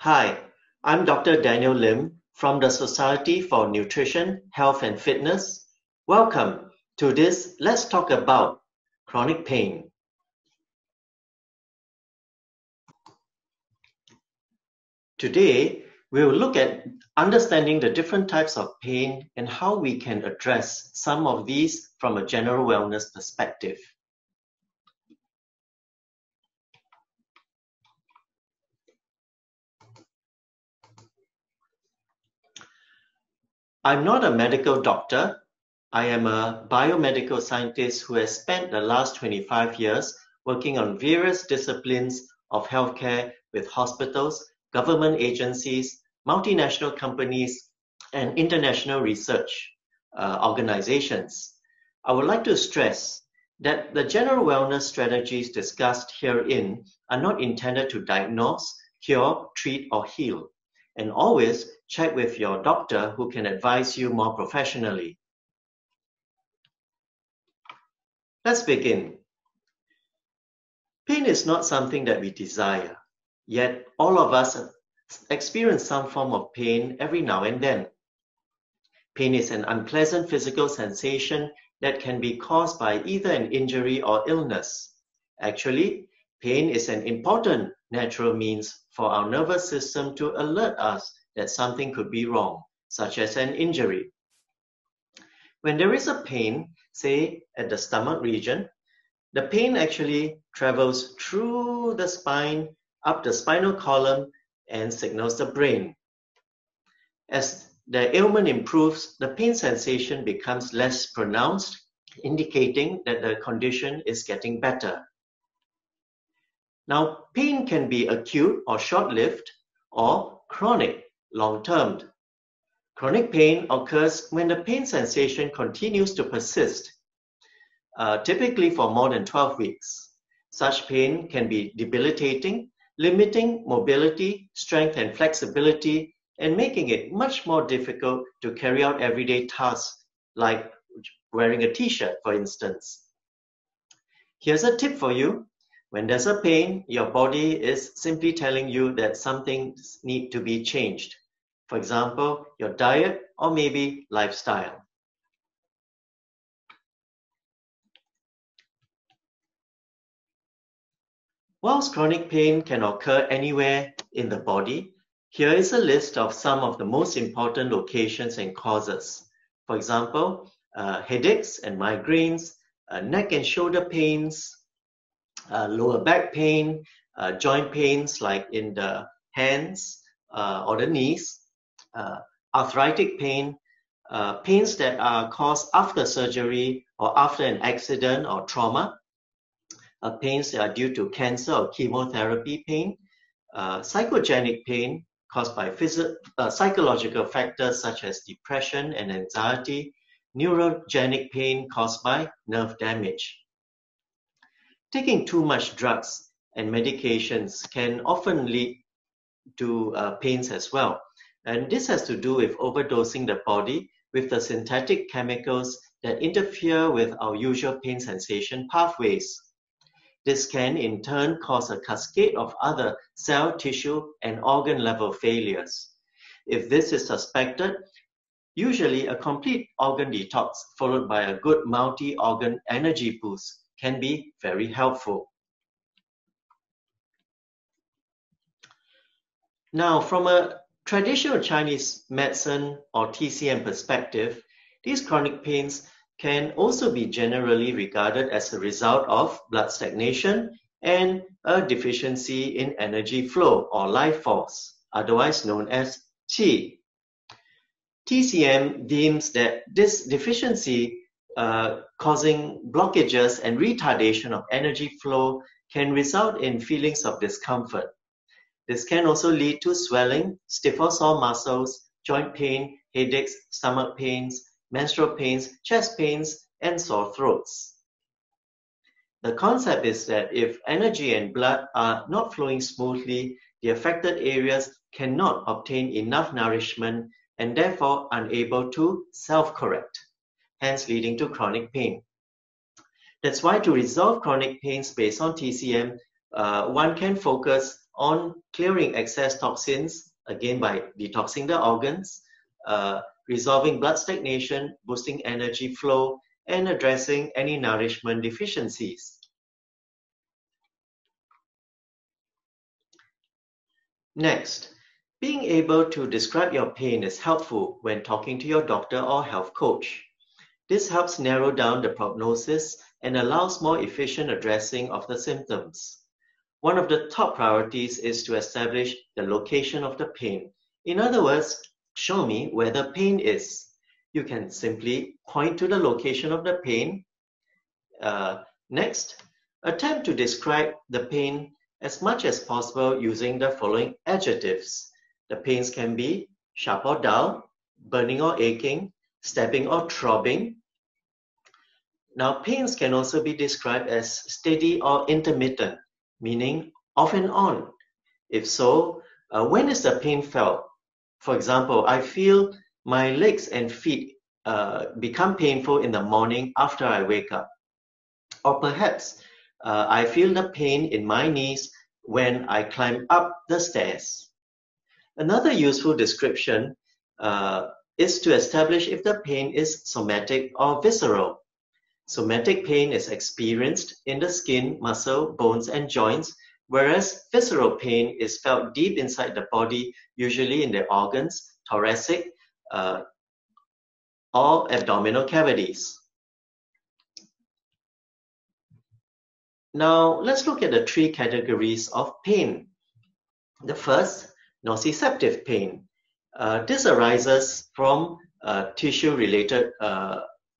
Hi, I'm Dr. Daniel Lim from the Society for Nutrition, Health and Fitness. Welcome to this Let's Talk About Chronic Pain. Today, we will look at understanding the different types of pain and how we can address some of these from a general wellness perspective. I'm not a medical doctor. I am a biomedical scientist who has spent the last 25 years working on various disciplines of healthcare with hospitals, government agencies, multinational companies, and international research organizations. I would like to stress that the general wellness strategies discussed herein are not intended to diagnose, cure, treat, or heal, and always check with your doctor who can advise you more professionally. Let's begin. Pain is not something that we desire, yet all of us experience some form of pain every now and then. Pain is an unpleasant physical sensation that can be caused by either an injury or illness. Actually, pain is an important natural means for our nervous system to alert us that something could be wrong, such as an injury. When there is a pain, say at the stomach region, the pain actually travels through the spine, up the spinal column, and signals the brain. As the ailment improves, the pain sensation becomes less pronounced, indicating that the condition is getting better. Now, pain can be acute or short-lived, or chronic, long-term. Chronic pain occurs when the pain sensation continues to persist, typically for more than 12 weeks. Such pain can be debilitating, limiting mobility, strength, and flexibility, and making it much more difficult to carry out everyday tasks like wearing a t-shirt, for instance. Here's a tip for you. When there's a pain, your body is simply telling you that something needs to be changed. For example, your diet or maybe lifestyle. Whilst chronic pain can occur anywhere in the body, here is a list of some of the most important locations and causes. For example, headaches and migraines, neck and shoulder pains, lower back pain, joint pains like in the hands or the knees, arthritic pain, pains that are caused after surgery or after an accident or trauma, pains that are due to cancer or chemotherapy pain, psychogenic pain caused by psychological factors such as depression and anxiety, neurogenic pain caused by nerve damage. Taking too much drugs and medications can often lead to pains as well. And this has to do with overdosing the body with the synthetic chemicals that interfere with our usual pain sensation pathways. This can in turn cause a cascade of other cell, tissue, and organ level failures. If this is suspected, usually a complete organ detox followed by a good multi-organ energy boost can be very helpful. Now, from a traditional Chinese medicine or TCM perspective, these chronic pains can also be generally regarded as a result of blood stagnation and a deficiency in energy flow or life force, otherwise known as qi. TCM deems that this deficiency causing blockages and retardation of energy flow can result in feelings of discomfort. This can also lead to swelling, stiff or sore muscles, joint pain, headaches, stomach pains, menstrual pains, chest pains, and sore throats. The concept is that if energy and blood are not flowing smoothly, the affected areas cannot obtain enough nourishment and therefore unable to self-correct, hence leading to chronic pain. That's why to resolve chronic pains based on TCM, one can focus on clearing excess toxins, again by detoxing the organs, resolving blood stagnation, boosting energy flow, and addressing any nourishment deficiencies. Next, being able to describe your pain is helpful when talking to your doctor or health coach. This helps narrow down the prognosis and allows more efficient addressing of the symptoms. One of the top priorities is to establish the location of the pain. In other words, show me where the pain is. You can simply point to the location of the pain. Next, attempt to describe the pain as much as possible using the following adjectives. The pains can be sharp or dull, burning or aching, stabbing or throbbing. Now, pains can also be described as steady or intermittent, meaning off and on. If so, when is the pain felt? For example, I feel my legs and feet become painful in the morning after I wake up. Or perhaps I feel the pain in my knees when I climb up the stairs. Another useful description is to establish if the pain is somatic or visceral. Somatic pain is experienced in the skin, muscle, bones, and joints, whereas visceral pain is felt deep inside the body, usually in the organs, thoracic, or abdominal cavities. Now, let's look at the three categories of pain. The first, nociceptive pain. This arises from tissue-related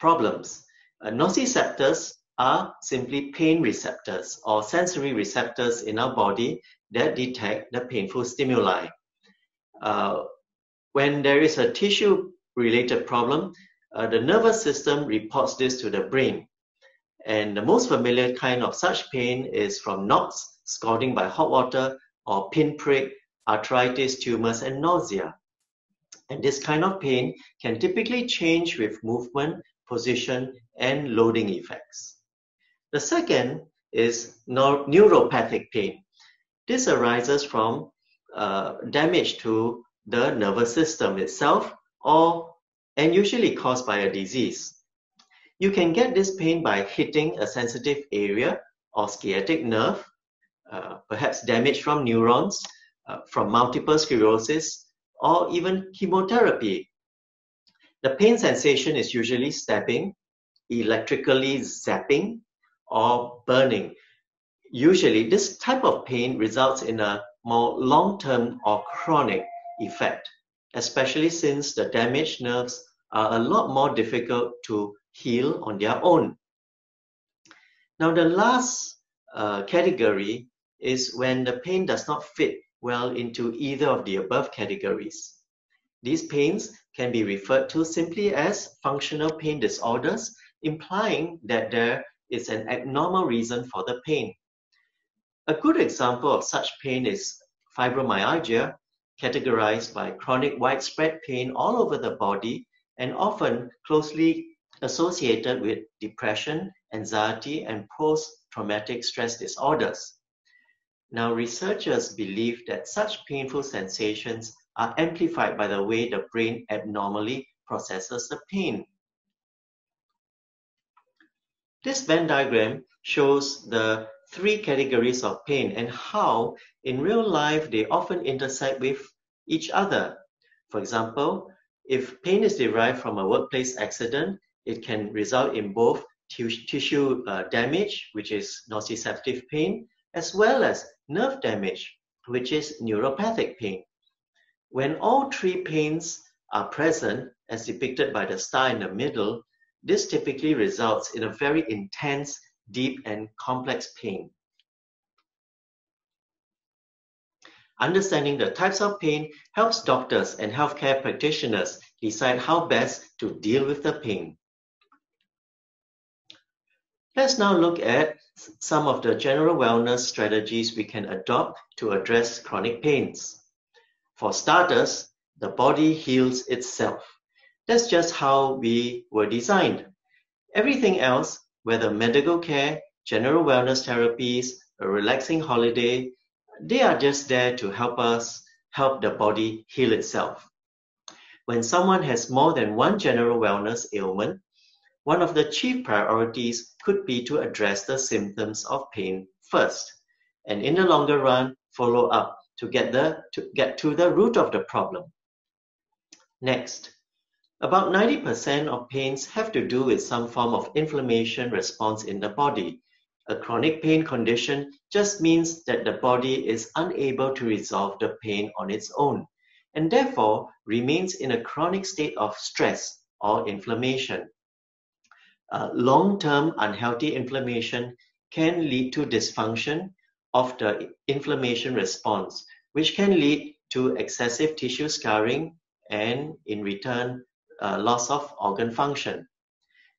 problems. Nociceptors are simply pain receptors or sensory receptors in our body that detect the painful stimuli. When there is a tissue-related problem, the nervous system reports this to the brain. And the most familiar kind of such pain is from knots, scalding by hot water, or pinprick, arthritis, tumors, and nausea. And this kind of pain can typically change with movement, position, and loading effects. The second is neuropathic pain. This arises from damage to the nervous system itself and usually caused by a disease. You can get this pain by hitting a sensitive area or sciatic nerve, perhaps damage from neurons, from multiple sclerosis, or even chemotherapy. The pain sensation is usually stabbing, electrically zapping, or burning. Usually, this type of pain results in a more long-term or chronic effect, especially since the damaged nerves are a lot more difficult to heal on their own. Now, the last category is when the pain does not fit well into either of the above categories. These pains can be referred to simply as functional pain disorders, implying that there is an abnormal reason for the pain. A good example of such pain is fibromyalgia, categorized by chronic widespread pain all over the body and often closely associated with depression, anxiety, and post-traumatic stress disorders. Now, researchers believe that such painful sensations are amplified by the way the brain abnormally processes the pain. This Venn diagram shows the three categories of pain and how, in real life, they often intersect with each other. For example, if pain is derived from a workplace accident, it can result in both tissue damage, which is nociceptive pain, as well as nerve damage, which is neuropathic pain. When all three pains are present, as depicted by the star in the middle, this typically results in a very intense, deep, and complex pain. Understanding the types of pain helps doctors and healthcare practitioners decide how best to deal with the pain. Let's now look at some of the general wellness strategies we can adopt to address chronic pains. For starters, the body heals itself. That's just how we were designed. Everything else, whether medical care, general wellness therapies, a relaxing holiday, They are just there to help the body heal itself. When someone has more than one general wellness ailment, one of the chief priorities could be to address the symptoms of pain first, and in the longer run, follow up to get to the root of the problem. Next, about 90% of pains have to do with some form of inflammation response in the body. A chronic pain condition just means that the body is unable to resolve the pain on its own, and therefore remains in a chronic state of stress or inflammation. Long-term unhealthy inflammation can lead to dysfunction of the inflammation response, which can lead to excessive tissue scarring and, in return, loss of organ function.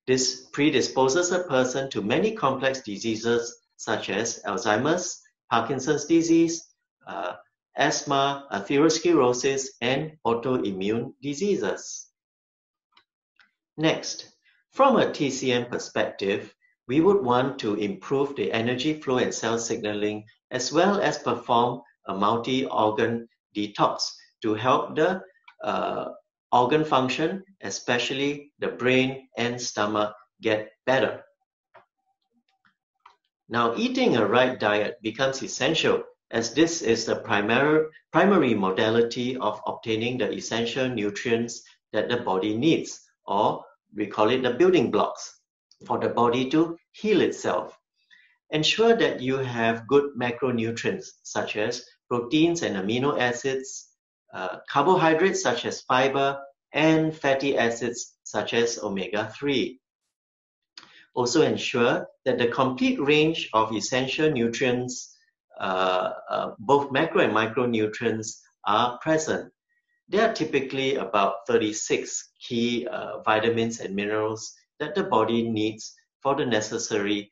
This predisposes a person to many complex diseases such as Alzheimer's, Parkinson's disease, asthma, atherosclerosis, and autoimmune diseases. Next, from a TCM perspective, we would want to improve the energy flow and cell signaling, as well as perform a multi-organ detox to help the organ function, especially the brain and stomach, get better. Now, eating a right diet becomes essential, as this is the primary modality of obtaining the essential nutrients that the body needs, or we call it the building blocks, for the body to heal itself. Ensure that you have good macronutrients such as proteins and amino acids, carbohydrates such as fiber, and fatty acids such as omega-3. Also ensure that the complete range of essential nutrients, both macro and micronutrients, are present. There are typically about 36 key vitamins and minerals that the body needs for the necessary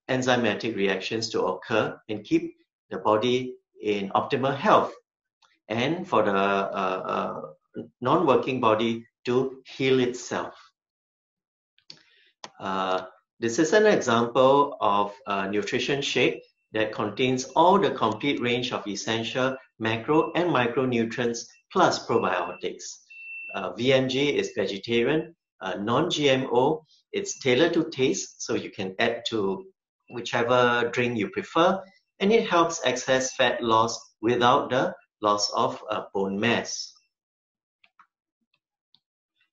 enzymatic reactions to occur and keep the body in optimal health, and for the non-working body to heal itself. This is an example of a nutrition shake that contains all the complete range of essential macro and micronutrients plus probiotics. VMG is vegetarian, non-GMO, it's tailored to taste, so you can add to whichever drink you prefer, and it helps excess fat loss without the loss of bone mass.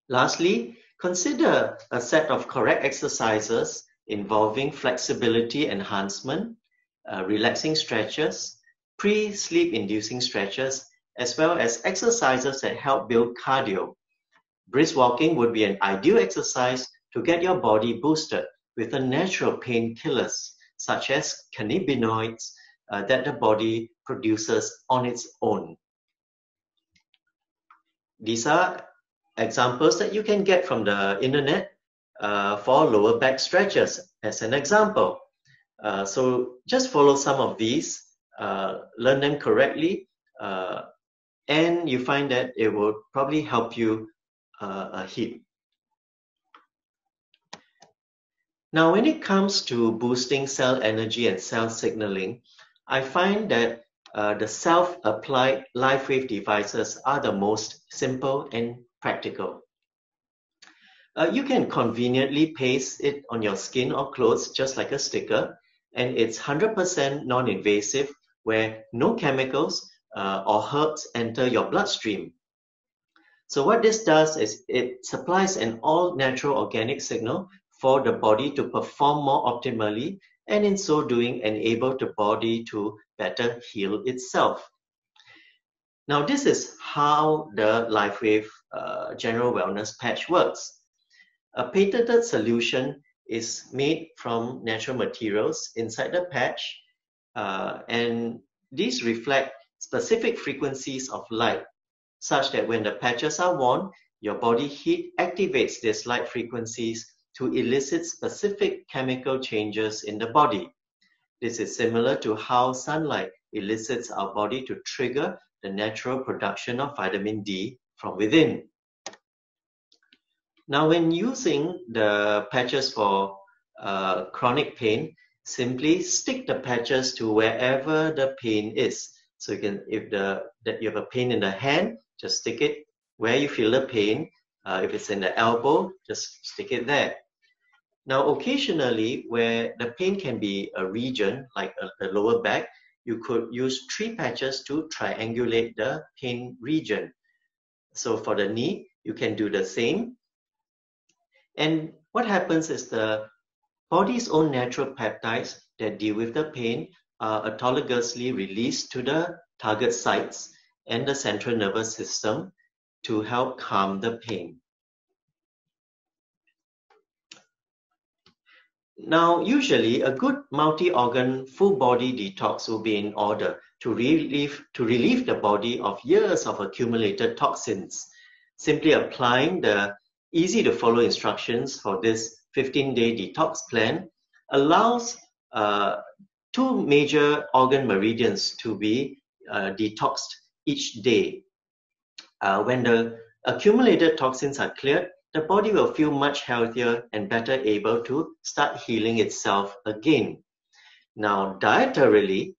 Lastly, consider a set of correct exercises involving flexibility enhancement, relaxing stretches, pre-sleep inducing stretches, as well as exercises that help build cardio. Brisk walking would be an ideal exercise to get your body boosted with the natural painkillers such as cannabinoids that the body produces on its own. These are examples that you can get from the internet for lower back stretches as an example. So just follow some of these, learn them correctly, and you find that it will probably help you a heap. Now, when it comes to boosting cell energy and cell signaling, I find that the self-applied LifeWave devices are the most simple and practical. You can conveniently paste it on your skin or clothes just like a sticker, and it's 100% non-invasive, where no chemicals or herbs enter your bloodstream. So what this does is it supplies an all-natural organic signal for the body to perform more optimally, and in so doing enable the body to better heal itself. Now, this is how the LifeWave General Wellness Patch works. A patented solution is made from natural materials inside the patch, and these reflect specific frequencies of light, such that when the patches are worn, your body heat activates these light frequencies to elicit specific chemical changes in the body. This is similar to how sunlight elicits our body to trigger the natural production of vitamin D from within. Now, when using the patches for chronic pain, simply stick the patches to wherever the pain is. So you can, if you have a pain in the hand, just stick it where you feel the pain. If it's in the elbow, just stick it there. Now, occasionally, where the pain can be a region, like the lower back, you could use 3 patches to triangulate the pain region. So for the knee, you can do the same. And what happens is the body's own natural peptides that deal with the pain are autologously released to the target sites and the central nervous system to help calm the pain. Now, usually a good multi-organ full body detox will be in order to relieve the body of years of accumulated toxins. Simply applying the easy to follow instructions for this 15-day detox plan allows 2 major organ meridians to be detoxed each day. When the accumulated toxins are cleared, the body will feel much healthier and better able to start healing itself again. Now, dietarily,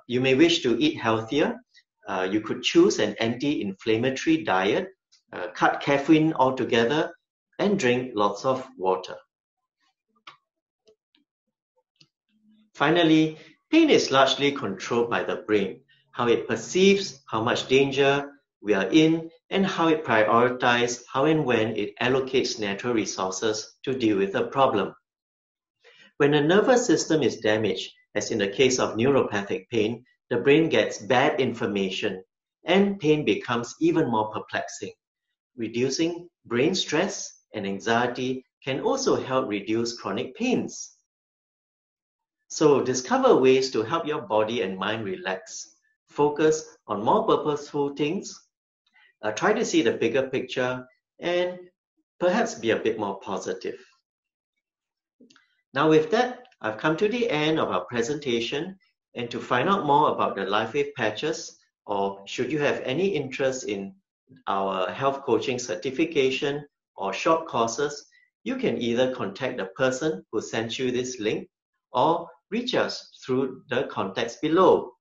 you may wish to eat healthier. You could choose an anti-inflammatory diet, cut caffeine altogether, and drink lots of water. Finally, pain is largely controlled by the brain, how it perceives how much danger we are in, and how it prioritizes how and when it allocates natural resources to deal with a problem. When the nervous system is damaged, as in the case of neuropathic pain, the brain gets bad information and pain becomes even more perplexing. Reducing brain stress and anxiety can also help reduce chronic pains. So discover ways to help your body and mind relax. Focus on more purposeful things. Try to see the bigger picture and perhaps be a bit more positive. Now with that, I've come to the end of our presentation, and to find out more about the LifeWave patches, or should you have any interest in our health coaching certification or short courses, you can either contact the person who sent you this link or reach us through the contacts below.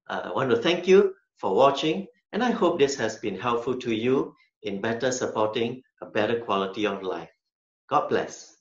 I want to thank you for watching, and I hope this has been helpful to you in better supporting a better quality of life. God bless.